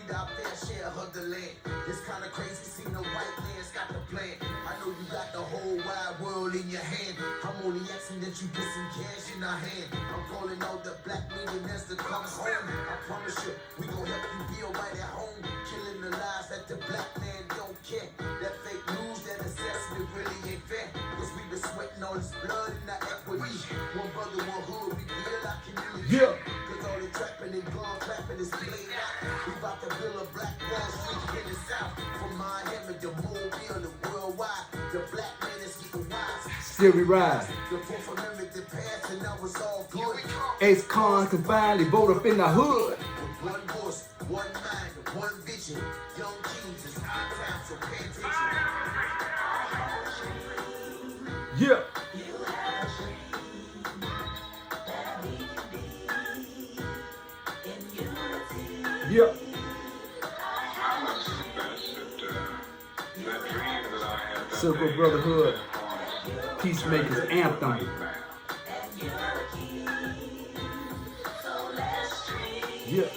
need our fair share of the land. It's kind of crazy seeing the white man's got the plan. I know you got the whole wide world in your hand. I'm only asking that you get some cash in our hand. I'm calling all the black millionaires to come home. I promise you, we gon' help you build right at home. Killing the lies that the black man don't care. That fake news, that assessment really ain't fair. Cause we been sweating all this blood and our equity. One brother, one hood, we build our community. Yeah. Cause all the trapping and gun clapping is played out. We about to build a black Wall Street in the South. From Miami to Mobile to worldwide. The black man is getting wise. Still we rise. The Fourth Amendment that passed and now it's all good. Ex-con can finally vote up in the hood. With one voice, one mind, one vision. Young kings, it's our time, so pay attention. Yeah. Yeah. Circle of Brotherhood, Peacemakers Anthem. Yeah.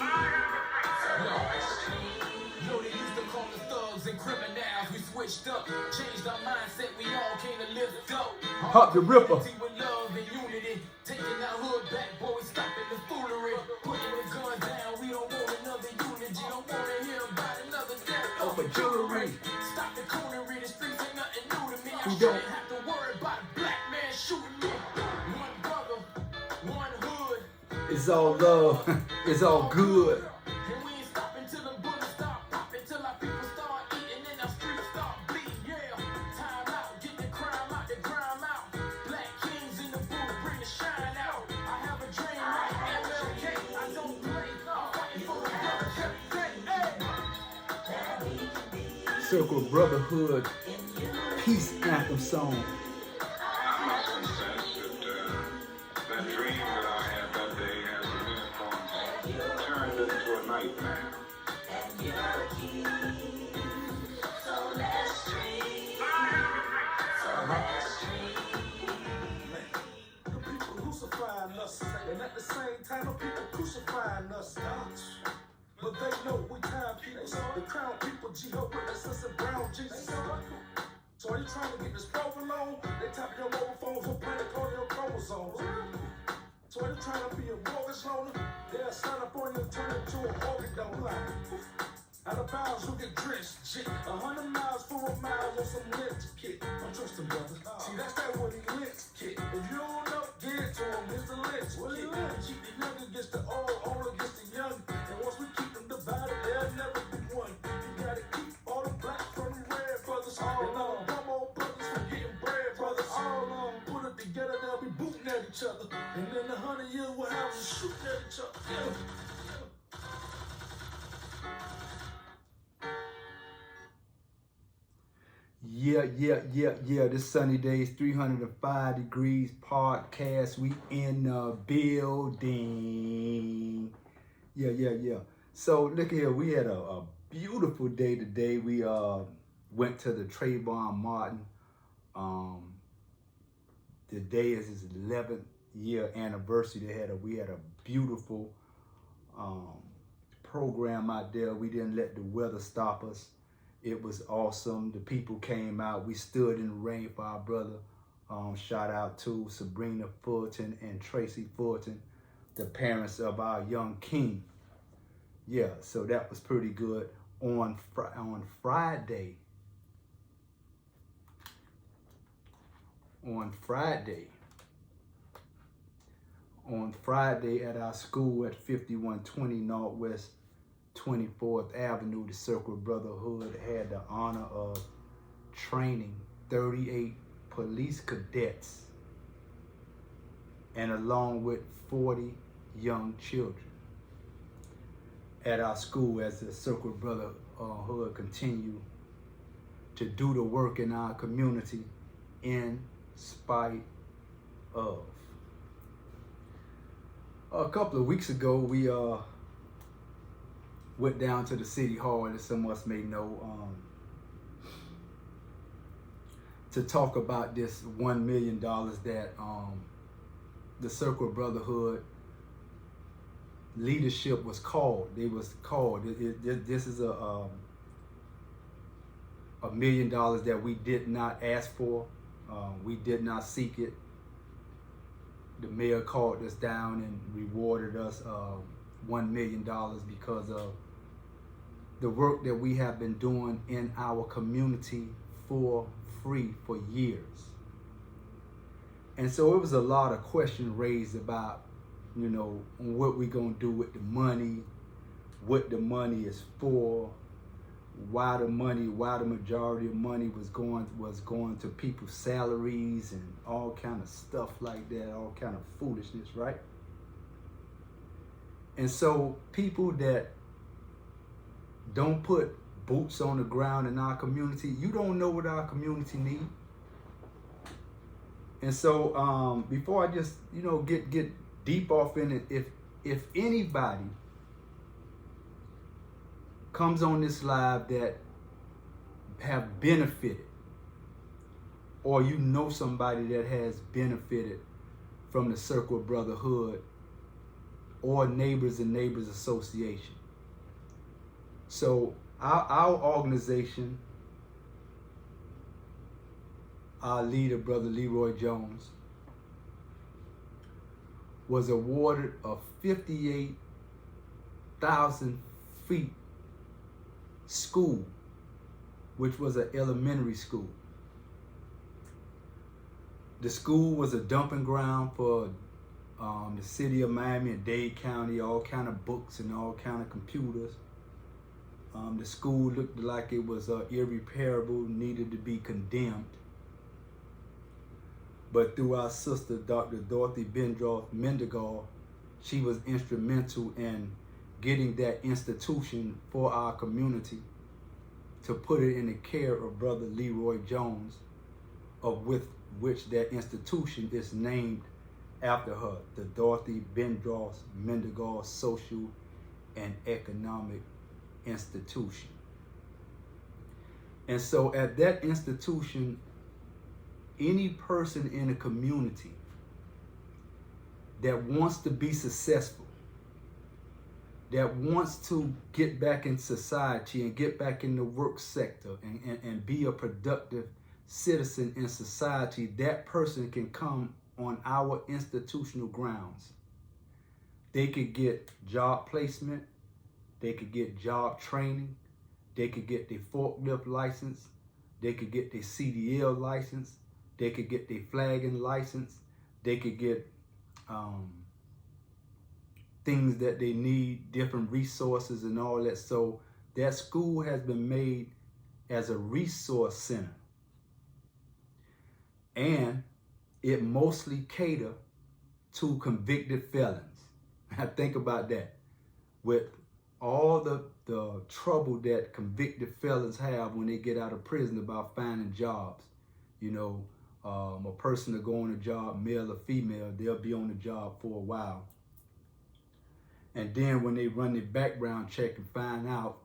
Yo, they used to call us thugs and criminals. We switched up, changed our mindset. We all came to lift up. Hop the Ripper. With love and unity, taking our hood back, boys, stopping the foolery, putting the gun down. We don't want another unity, don't want to hear about another death Over jewelry. Stop the coonery, the streets ain't nothing new to me. I We shouldn't don't. have to worry about a black man shooting me. One brother, one hood. It's all love. It's all good. And we ain't stopping till them bullets start popping, till our people start eating and our streets start bleeding. Yeah, time out, get the crime out, the grime out. Black kings in the booth, bring the shine out. I have a dream like MLK, I don't play. I'm fighting for the brother. Circle of Brotherhood, Peace Anthem song. I'm not convinced that dream that I had that day as a uniform turned into a nightmare. The people crucifying us, and at the same time, the people crucifying us. But they know we time people, the crown people, G-Ho witnesses and brown Jesus. So are you trying to get this program on? They tap your mobile phones for panic on your chromosomes. So are you trying to be a mortgage loaner? They'll sign up on you and turn into a organ donor. Out of bounds, you get drenched, shit. 100 miles for a mile on some lint kit. I'm trusting, brother. See, that's that what he lint kit. If you don't know, get it to him. Here's the lint kit. Keep the young against the old against the young. And once we keep them divided, they'll never be one. You gotta keep all the black from the red brothers. And all the dumb old brothers from getting bread brothers. All of them put it together, they'll be booting at each other. And then 100 years we'll have them shooting at each other. Yeah. This sunny day is 305 degrees podcast. We in the building. Yeah. So look here, we had a beautiful day today. We went to the Trayvon Martin. Today is his 11th year anniversary. We had a beautiful program out there. We didn't let the weather stop us. It was awesome. The people came out. We stood in the rain for our brother. Shout out to Sabrina Fulton and Tracy Fulton, the parents of our young king. Yeah, so that was pretty good. On Friday at our school at 5120 Northwest 24th Avenue, the Circle of Brotherhood had the honor of training 38 police cadets and along with 40 young children at our school as the Circle of Brotherhood continue to do the work in our community in spite of. A couple of weeks ago, we went down to the city hall, as some of us may know, to talk about this $1 million that the Circle of Brotherhood leadership was called. They was called. This is $1 million that we did not ask for. We did not seek it. The mayor called us down and rewarded us $1 million because of the work that we have been doing in our community for free for years. And so it was a lot of questions raised about, you know, what we gonna do with the money, what the money is for, why the majority of money was going to people's salaries and all kind of stuff like that, all kind of foolishness, right? And so people that don't put boots on the ground in our community, you don't know what our community needs. And so before I just, you know, get deep off in it, if anybody comes on this live that have benefited, or you know somebody that has benefited from the Circle of Brotherhood or Neighbors and Neighbors Association. So our organization, our leader, Brother Leroy Jones, was awarded a 58,000 feet school, which was an elementary school. The school was a dumping ground for the city of Miami and Dade County, all kind of books and all kind of computers. The school looked like it was irreparable, needed to be condemned. But through our sister, Dr. Dorothy Bendroth Mendigal, she was instrumental in getting that institution for our community to put it in the care of Brother Leroy Jones, of which that institution is named after her, the Dorothy Bendroth Mendigal Social and Economic Institution. And so at that institution, any person in a community that wants to be successful, that wants to get back in society and get back in the work sector and be a productive citizen in society, that person can come on our institutional grounds. They could get job placement, they could get job training, they could get their forklift license, they could get their CDL license, they could get their flagging license, they could get things that they need, different resources and all that. So that school has been made as a resource center. And it mostly cater to convicted felons. I think about that. With all the trouble that convicted felons have when they get out of prison about finding jobs. You know, a person to go on a job, male or female, they'll be on the job for a while. And then when they run their background check and find out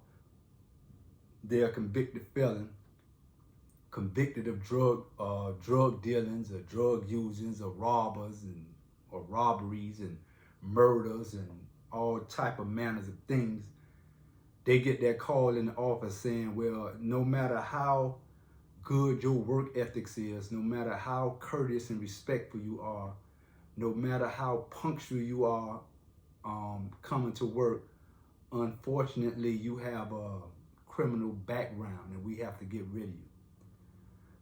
they're a convicted felon, convicted of drug dealings or drug usings or robbers or robberies and murders and all type of manners of things, they get that call in the office saying, well, no matter how good your work ethics is, no matter how courteous and respectful you are, no matter how punctual you are coming to work, unfortunately you have a criminal background and we have to get rid of you.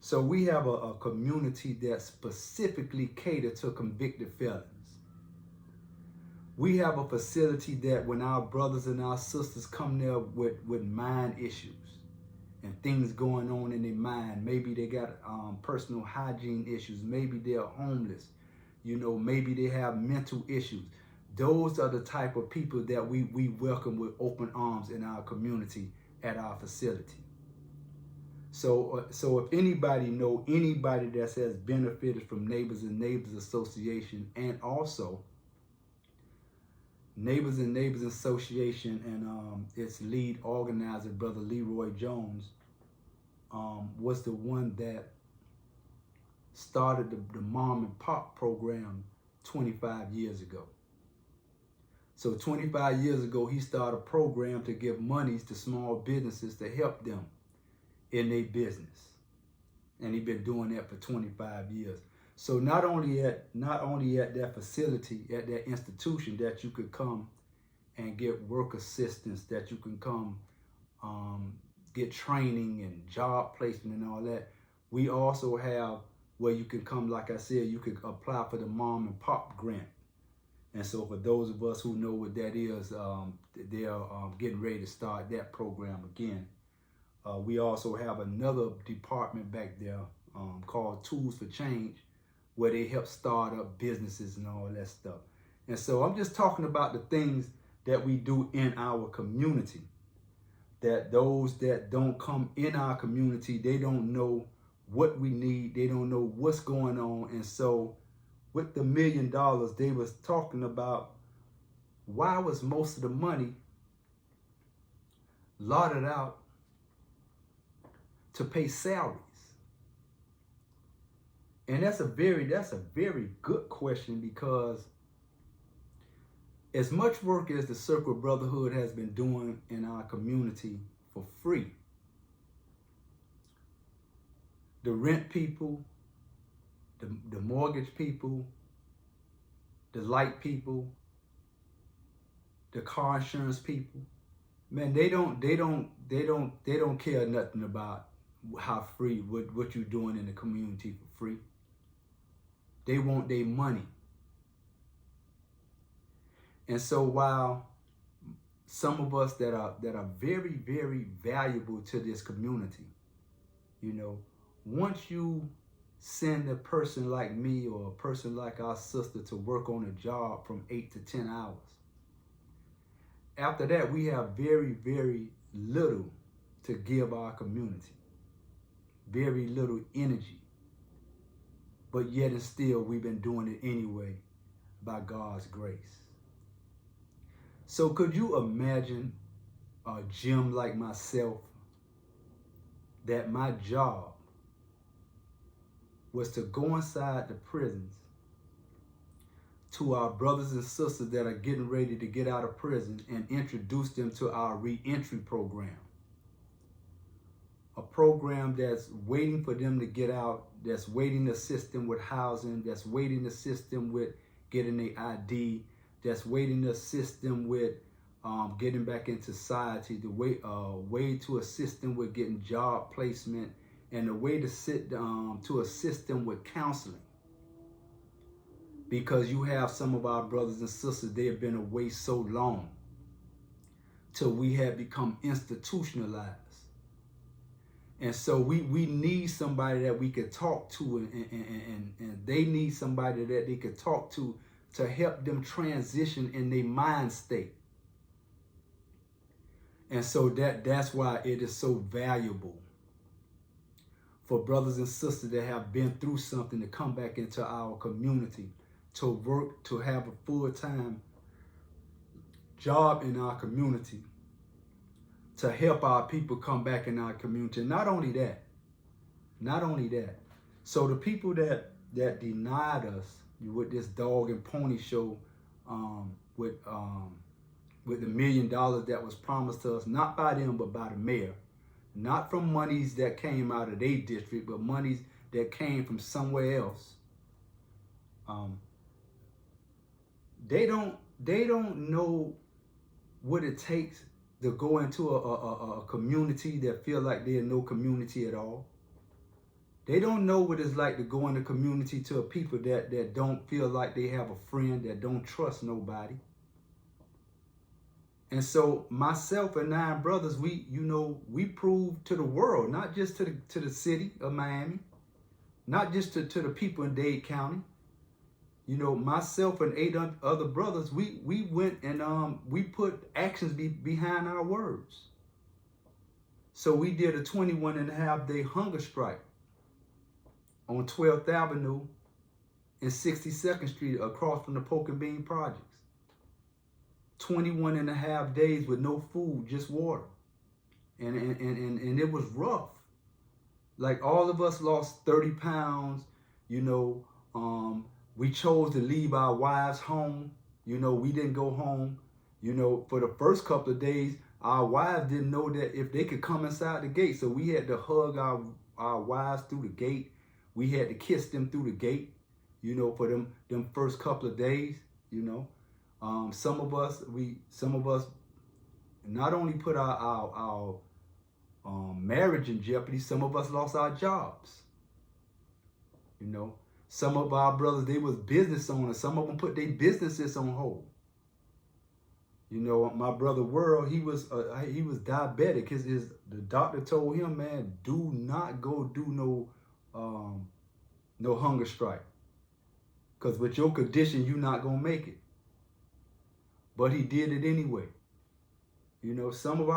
So we have a community that specifically caters to convicted felons. We have a facility that when our brothers and our sisters come there with mind issues and things going on in their mind, maybe they got personal hygiene issues, maybe they're homeless, you know, maybe they have mental issues. Those are the type of people that we welcome with open arms in our community at our facility. So if anybody know anybody that has benefited from Neighbors and Neighbors Association, and also Neighbors and Neighbors Association and its lead organizer, Brother Leroy Jones, was the one that started the Mom and Pop program 25 years ago. So 25 years ago, he started a program to give monies to small businesses to help them in their business. And he's been doing that for 25 years. So not only at that facility, at that institution, that you could come and get work assistance, that you can come get training and job placement and all that. We also have where you can come, like I said, you could apply for the mom and pop grant. And so for those of us who know what that is, they're getting ready to start that program again. We also have another department back there called Tools for Change, where they help start up businesses and all that stuff. And so I'm just talking about the things that we do in our community, that those that don't come in our community, they don't know what we need. They don't know what's going on. And so with the $1 million, they was talking about why was most of the money lotted out to pay salaries? And that's a very good question, because as much work as the Circle of Brotherhood has been doing in our community for free, the rent people, the mortgage people, the light people, the car insurance people, man, they don't care nothing about how free, what you're doing in the community for free. They want their money. And so while some of us that are very, very valuable to this community, you know, once you send a person like me or a person like our sister to work on a job from 8 to 10 hours, after that we have very, very little to give our community. Very little energy. But yet and still we've been doing it anyway by God's grace. So could you imagine a Jim like myself, that my job was to go inside the prisons to our brothers and sisters that are getting ready to get out of prison and introduce them to our reentry program. A program that's waiting for them to get out, that's waiting to assist them with housing, that's waiting to assist them with getting their ID, that's waiting to assist them with getting back into society, the way to assist them with getting job placement, and the way to assist them with counseling. Because you have some of our brothers and sisters, they have been away so long till we have become institutionalized. And so we need somebody that we could talk to, and they need somebody that they could talk to help them transition in their mind state. And so that's why it is so valuable for brothers and sisters that have been through something to come back into our community, to work, to have a full-time job in our community, to help our people come back in our community. Not only that, so the people that denied us with this dog and pony show, with the $1 million that was promised to us, not by them, but by the mayor, not from monies that came out of their district, but monies that came from somewhere else. They don't know what it takes to go into a community that feel like they're no community at all. They don't know what it's like to go in a community to a people that don't feel like they have a friend, that don't trust nobody. And so myself and 9 brothers, we proved to the world, not just to the city of Miami, not just to the people in Dade County. You know, myself and 8 other brothers, we went and we put actions behind our words. So we did a 21.5-day hunger strike on 12th Avenue and 62nd Street across from the Pork and Bean Projects. 21.5 days with no food, just water. And it was rough. Like, all of us lost 30 pounds, you know. We chose to leave our wives home. You know, we didn't go home. You know, for the first couple of days, our wives didn't know that if they could come inside the gate. So we had to hug our wives through the gate. We had to kiss them through the gate, you know, for them first couple of days, you know. Some of us not only put our marriage in jeopardy, some of us lost our jobs. You know, some of our brothers, they was business owners. Some of them put their businesses on hold. You know, my brother World, he was diabetic. The doctor told him, man, do not go do no hunger strike, because with your condition, you're not gonna make it. But he did it anyway. You know, some of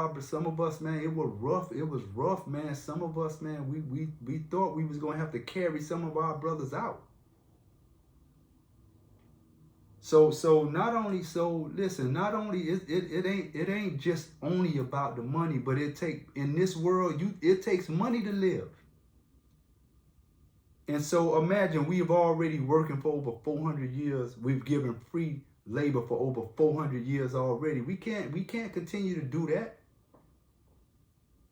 us, man, it was rough. It was rough, man. Some of us, man, we thought we was gonna have to carry some of our brothers out. So listen, not only it ain't just only about the money, but in this world, it takes money to live. And so imagine, we have already working for over 400 years. We've given free labor for over 400 years already. We can't continue to do that.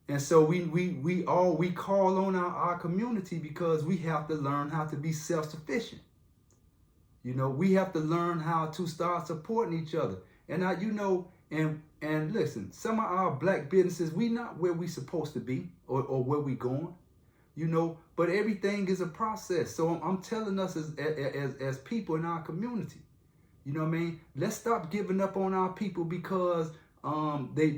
And so we call on our community, because we have to learn how to be self-sufficient. You know, we have to learn how to start supporting each other. And and listen, some of our black businesses, we not where we supposed to be or where we going, you know, but everything is a process. So I'm telling us as people in our community, you know what I mean? Let's stop giving up on our people because their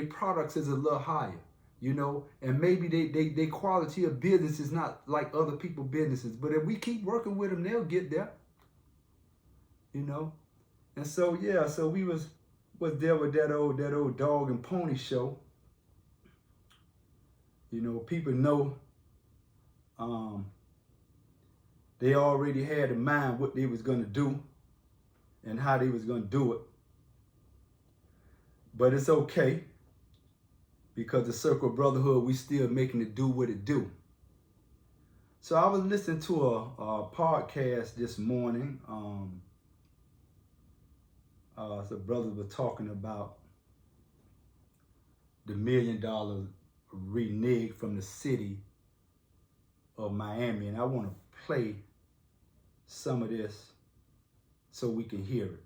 products is a little higher, you know, and maybe they quality of business is not like other people's businesses. But if we keep working with them, they'll get there, you know. And so yeah, so we was there with that old dog and pony show. You know, people know they already had in mind what they was gonna do and how they was gonna do it. But it's okay, because the Circle of Brotherhood, we still making it do what it do. So I was listening to a podcast this morning. So brothers were talking about the $1 million reneged from the city of Miami, and I want to play some of this so we can hear it.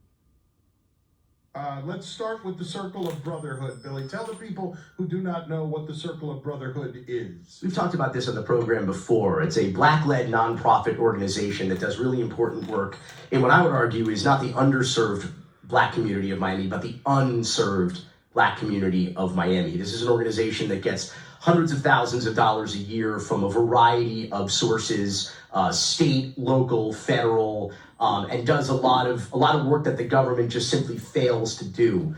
Let's start with the Circle of Brotherhood. Billy, tell the people who do not know what the Circle of Brotherhood is. We've talked about this on the program before. It's a Black-led nonprofit organization that does really important work in what I would argue is not the underserved Black community of Miami, but the unserved Black community of Miami. This is an organization that gets hundreds of thousands of dollars a year from a variety of sources, state, local, federal, and does a lot of work that the government just simply fails to do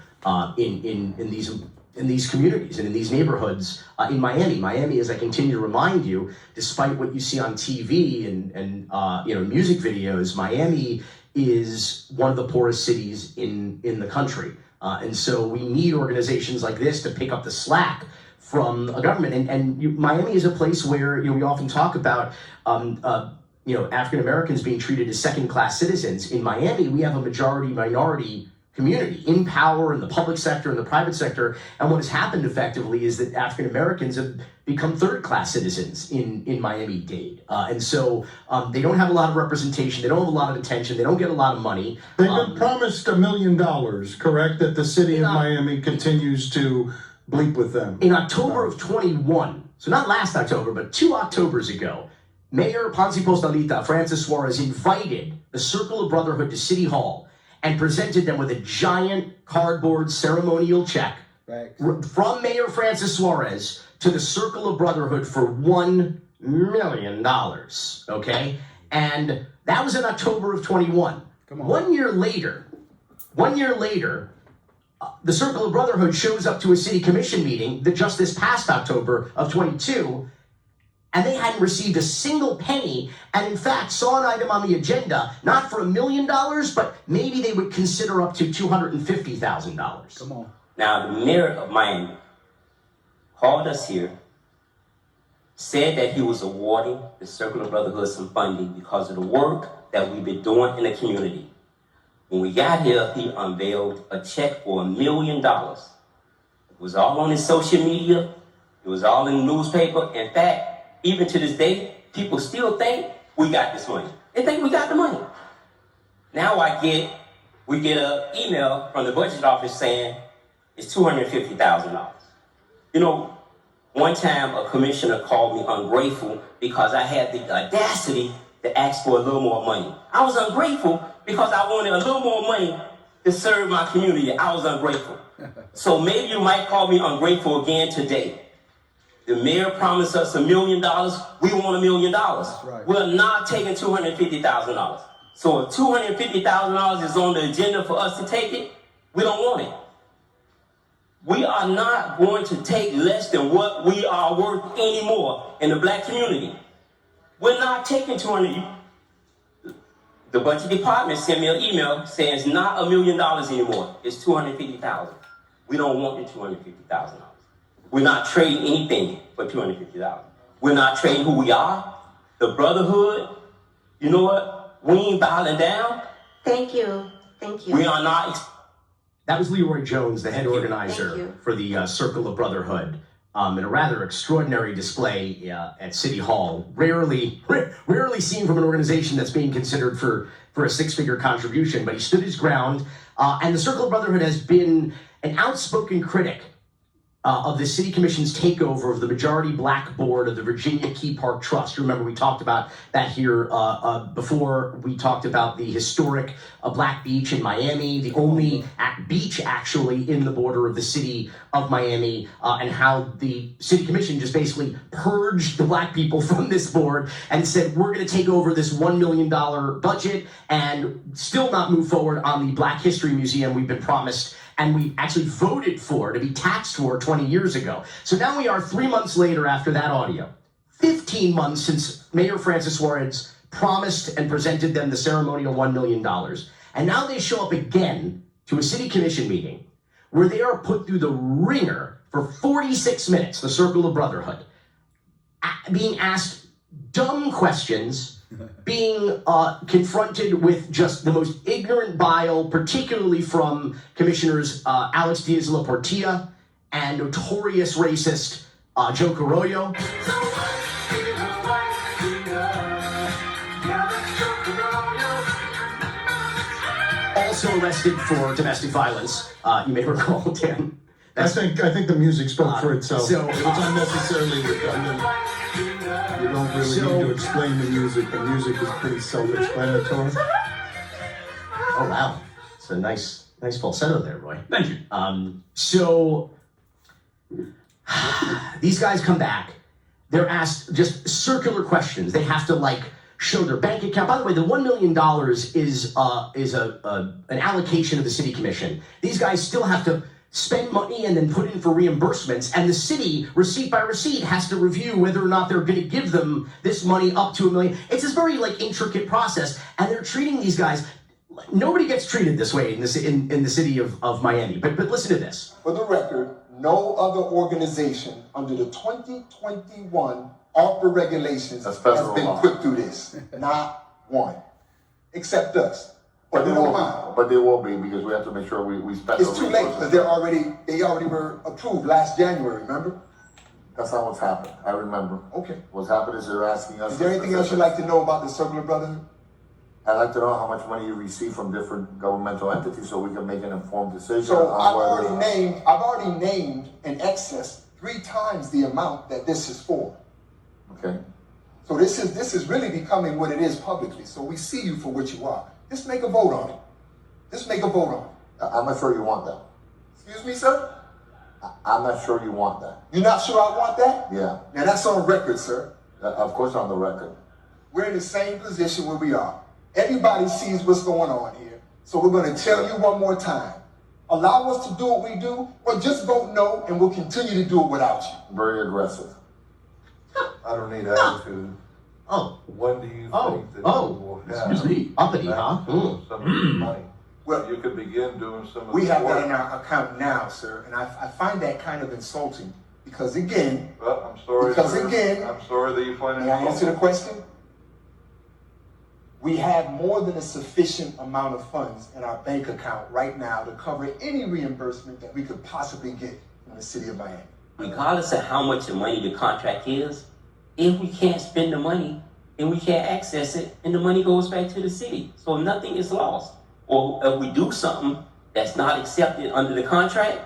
in these communities and in these neighborhoods in Miami. Miami, as I continue to remind you, despite what you see on TV and music videos, Miami is one of the poorest cities in the country. And so we need organizations like this to pick up the slack from a government. And Miami is a place where we often talk about African Americans being treated as second-class citizens. In Miami, we have a majority-minority community in power in the public sector and the private sector. And what has happened effectively is that African Americans have become third-class citizens in Miami-Dade. And so they don't have a lot of representation. They don't have a lot of attention. They don't get a lot of money. They've been promised $1 million, correct? That the city of Miami continues to bleep with them. In October of 21, so not last October, but 2 Octobers ago, Mayor Ponce Postalita, Francis Suarez, invited the Circle of Brotherhood to City Hall and presented them with a giant cardboard ceremonial check from Mayor Francis Suarez to the Circle of Brotherhood for $1 million, okay? And that was in October of 21. 1 year later, the Circle of Brotherhood shows up to a city commission meeting that just this past October of 22, and they hadn't received a single penny, and in fact saw an item on the agenda, not for $1 million, but maybe they would consider up to $250,000. Come on. Now, the mayor of Miami called us here, said that he was awarding the Circle of Brotherhood some funding because of the work that we've been doing in the community. When we got here, he unveiled a check for $1 million. It was all on his social media. It was all in the newspaper. In fact, even to this day, people still think we got this money. They think we got the money. Now we get an email from the budget office saying it's $250,000. You know, one time a commissioner called me ungrateful because I had the audacity to ask for a little more money. I was ungrateful because I wanted a little more money to serve my community. I was ungrateful. So maybe you might call me ungrateful again today. The mayor promised us $1 million. We want $1 million. Right. We're not taking $250,000. So if $250,000 is on the agenda for us to take it, we don't want it. We are not going to take less than what we are worth anymore in the black community. We're not taking $200,000. The budget department sent me an email saying it's not $1 million anymore. It's $250,000. We don't want the $250,000. We're not trading anything for $250,000. We're not trading who we are, the brotherhood. You know what? We ain't bowing down. Thank you. Thank you. We are not. That was Leroy Jones, the head Thank organizer you. for the Circle of Brotherhood, in a rather extraordinary display at City Hall. Rarely seen from an organization that's being considered for a six-figure contribution, but he stood his ground. And the Circle of Brotherhood has been an outspoken critic of the City Commission's takeover of the majority black board of the Virginia Key Park Trust. You remember we talked about that here before. We talked about the historic Black Beach in Miami, the only beach actually in the border of the city of Miami, and how the City Commission just basically purged the black people from this board and said, we're going to take over this $1 million budget and still not move forward on the Black History Museum we've been promised and we actually voted for to be taxed for 20 years ago. So now we are 3 months later after that audio, 15 months since Mayor Francis Suarez promised and presented them the ceremonial $1 million. And now they show up again to a city commission meeting where they are put through the ringer for 46 minutes, the Circle of Brotherhood, being asked dumb questions, being confronted with just the most ignorant bile, particularly from Commissioners Alex Diaz-La Portilla and notorious racist Joe Carollo. Also arrested for domestic violence. You may recall, Dan. I think the music spoke for itself. So, it was unnecessarily redundant. You don't really need to explain the music. The music is pretty self-explanatory. Oh wow, it's a nice falsetto there, Roy. Thank you. So these guys come back. They're asked just circular questions. They have to show their bank account. By the way, the $1 million is an allocation of the city commission. These guys still have to spend money and then put in for reimbursements, and the city, receipt by receipt, has to review whether or not they're going to give them this money up to $1 million. It's this very intricate process, and they're treating these guys. Nobody gets treated this way in the city of Miami. But listen to this. For the record, no other organization under the 2021 ARPA regulations has been put through this. Not one, except us. But they will be because we have to make sure we spend. It's too late because they already were approved last January. Remember? That's not what's happened. I remember. Okay. What's happened is they're asking us. Is there anything else you'd like to know about the Circle of Brotherhood? I'd like to know how much money you receive from different governmental entities so we can make an informed decision. So on I've already named in excess 3 times the amount that this is for. Okay. So this is really becoming what it is publicly. So we see you for what you are. Just make a vote on it. Just make a vote on it. I'm not sure you want that. Excuse me, sir? I'm not sure you want that. You're not sure I want that? Yeah. Now that's on record, sir. Of course on the record. We're in the same position where we are. Everybody sees what's going on here. So we're going to tell you one more time. Allow us to do what we do, or just vote no, and we'll continue to do it without you. Very aggressive. I don't need attitude. Oh. When do you think that you will have excuse me. Uppity, huh? some of this money? Well, You could begin doing some of we the have work. that in our account now, sir, and I find that kind of insulting because again, Well, I'm sorry, Because sir. again- I'm sorry that you find it may I answer the insulting. question? We have more than a sufficient amount of funds in our bank account right now to cover any reimbursement that we could possibly get from the city of Miami. Regardless of how much the money the contract is, if we can't spend the money and we can't access it, and the money goes back to the city. So nothing is lost. Or if we do something that's not accepted under the contract,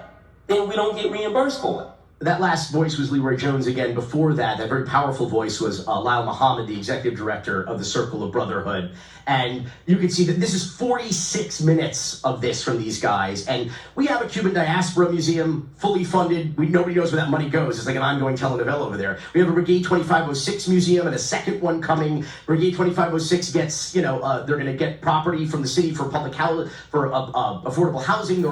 then we don't get reimbursed for it. That last voice was Leroy Jones again. Before that, that very powerful voice was Lyle Muhammad, the executive director of the Circle of Brotherhood. And you can see that this is 46 minutes of this from these guys. And we have a Cuban diaspora museum, fully funded. Nobody knows where that money goes. It's like an ongoing telenovela over there. We have a Brigade 2506 museum and a second one coming. Brigade 2506 gets, they're going to get property from the city for public housing, for affordable housing. They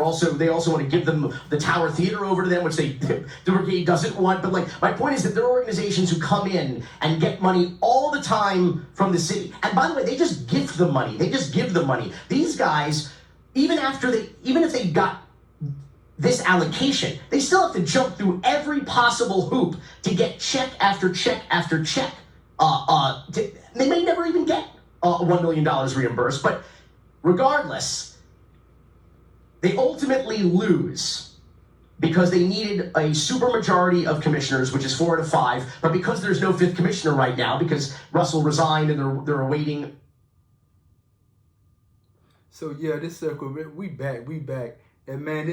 also want to give them the Tower Theater over to them, which the Brigade doesn't want. But my point is that there are organizations who come in and get money all the time from the city. And by the way, they just gift the money. They just give the money. These guys, even if they got this allocation, they still have to jump through every possible hoop to get check after check after check. They may never even get $1 million reimbursed, but regardless, they ultimately lose because they needed a supermajority of commissioners, which is 4 to 5. But because there's no 5th commissioner right now, because Russell resigned and they're awaiting. So yeah, this circle, we back. And man,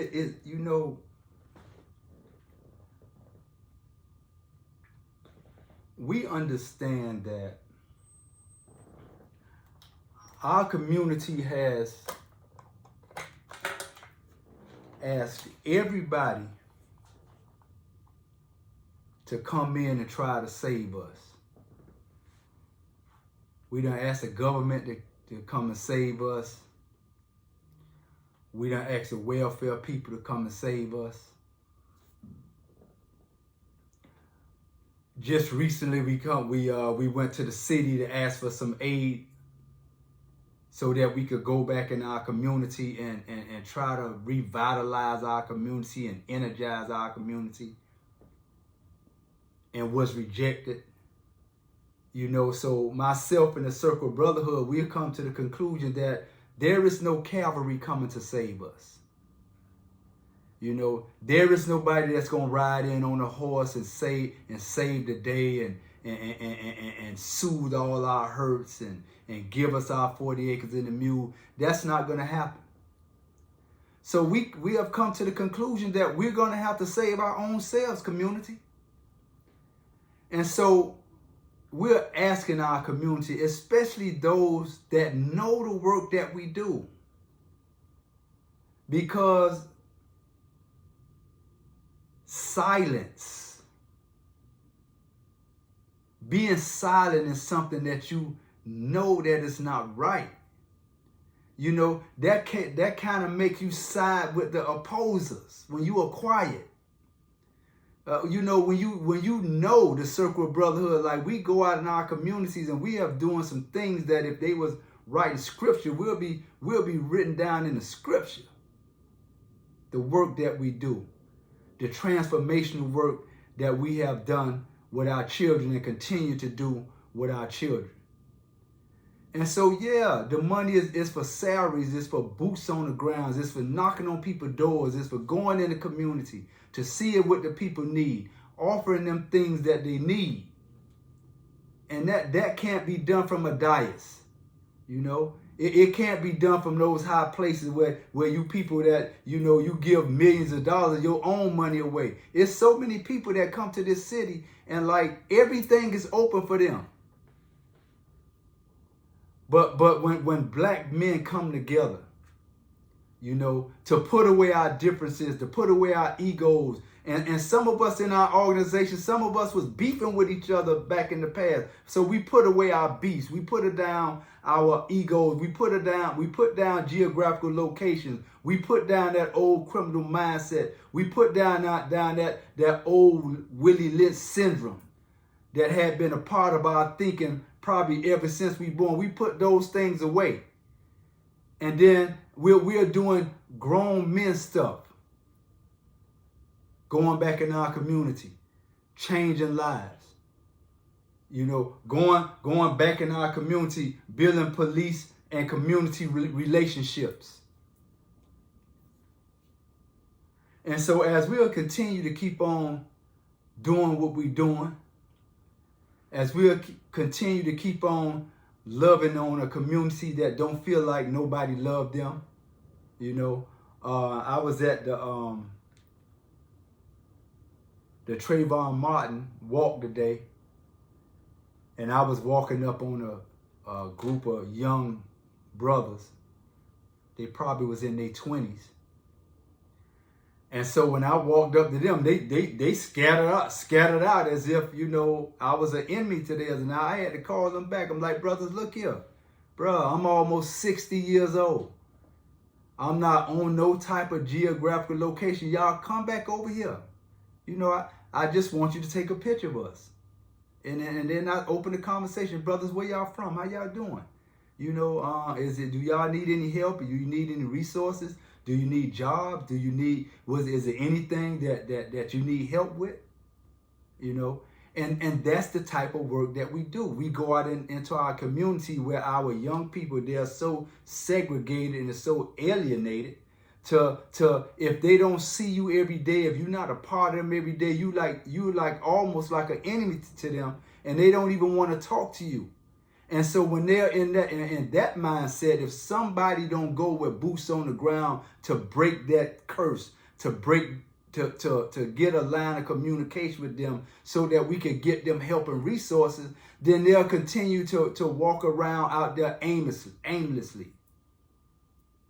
we understand that our community has asked everybody to come in and try to save us. We done asked the government to come and save us. We done asked the welfare people to come and save us. Just recently we went to the city to ask for some aid so that we could go back in our community and try to revitalize our community and energize our community, and was rejected. So myself and the Circle of Brotherhood, we've come to the conclusion that there is no cavalry coming to save us. There is nobody that's going to ride in on a horse and save the day and soothe all our hurts and give us our 40 acres and a mule. That's not going to happen. So we have come to the conclusion that we're going to have to save our own selves, community. And so we're asking our community, especially those that know the work that we do, because being silent is something that you know that is not right. That kind of makes you side with the opposers when you are quiet. When you know the Circle of Brotherhood, like we go out in our communities and we are doing some things that if they was writing scripture, will be written down in the scripture. The work that we do, the transformational work that we have done with our children and continue to do with our children. And so, yeah, the money is for salaries, it's for boots on the grounds, it's for knocking on people's doors, it's for going in the community to see what the people need, offering them things that they need. And that can't be done from a dais, It can't be done from those high places where you people that, you give millions of dollars, your own money away. It's so many people that come to this city and everything is open for them. But when black men come together, to put away our differences, to put away our egos, and some of us in our organization, some of us was beefing with each other back in the past. So we put away our beefs. We put down our egos. We put down geographical locations. We put down that old criminal mindset. We put down that old Willie Lynch syndrome that had been a part of our thinking probably ever since we born. We put those things away. And then we're doing grown men stuff. Going back in our community, changing lives. You know, going back in our community, building police and community relationships. And so as we'll continue to keep on doing what we're doing, as we'll continue to keep on loving on a community that don't feel like nobody loved them, you know, I was at the Trayvon Martin walk today, and I was walking up on a group of young brothers. They probably was in their 20s. And so when I walked up to them, they scattered out as if, you know, I was an enemy to theirs. And I had to call them back. I'm like, brothers, look here. Bruh, I'm almost 60 years old. I'm not on no type of geographical location. Y'all come back over here. You know, I just want you to take a picture of us. And then I open the conversation. Brothers, where y'all from? How y'all doing? You know, do y'all need any help? Do you need any resources? Do you need jobs? Do you need, is there anything that you need help with? You know, and that's the type of work that we do. We go out into our community where our young people, they are so segregated and so alienated to if they don't see you every day, if you're not a part of them every day, you like almost like an enemy to them, and they don't even want to talk to you. And so when they're in that mindset, if somebody don't go with boots on the ground to break that curse, to get a line of communication with them so that we can get them help and resources, then they'll continue to walk around out there aimlessly,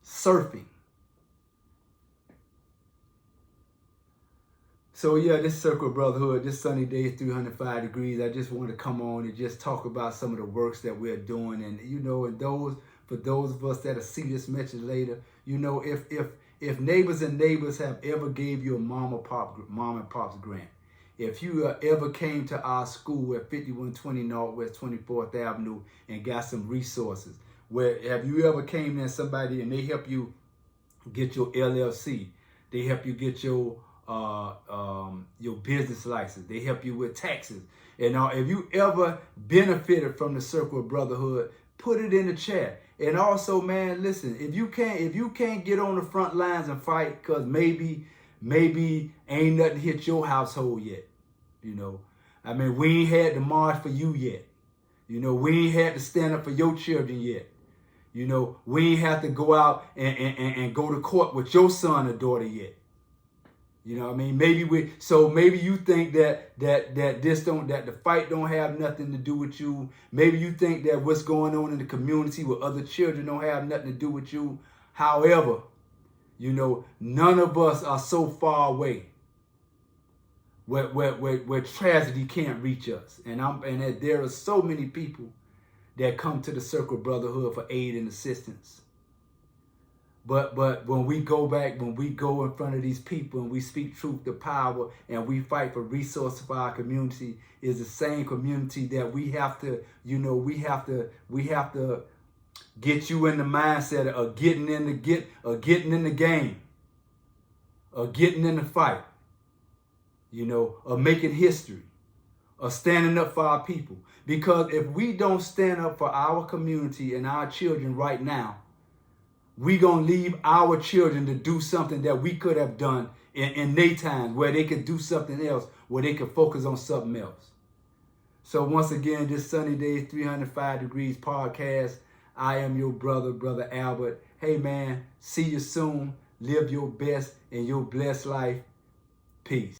surfing. So yeah, this Circle of Brotherhood, this sunny day, 305 degrees. I just want to come on and just talk about some of the works that we're doing. And, you know, and for those of us that'll see this message later, you know, if neighbors and neighbors have ever gave you a mom and pop's grant, if you ever came to our school at 5120 Northwest 24th Avenue and got some resources, have you ever came there somebody and they help you get your LLC, they help you get your business license, they help you with taxes, and if you ever benefited from the Circle of Brotherhood, put it in the chat. And also, man, listen, if you can't get on the front lines and fight, because maybe ain't nothing hit your household yet, you know, I mean, we ain't had the march for you yet, you know, we ain't had to stand up for your children yet, you know, we ain't have to go out and go to court with your son or daughter yet. You know what I mean? Maybe you think that the fight don't have nothing to do with you. Maybe you think that what's going on in the community with other children don't have nothing to do with you. However, you know, none of us are so far away where tragedy can't reach us. And there are so many people that come to the Circle of Brotherhood for aid and assistance. But when we go in front of these people and we speak truth to power and we fight for resources for our community, is the same community that we have to, you know, we have to get you in the mindset of getting in the game, of getting in the fight, you know, of making history, of standing up for our people. Because if we don't stand up for our community and our children right now, we gonna leave our children to do something that we could have done in their time, where they could do something else, where they could focus on something else. So once again, this sunny day, 305 degrees podcast. I am your brother Albert. Hey man, see you soon. Live your best and your blessed life. Peace.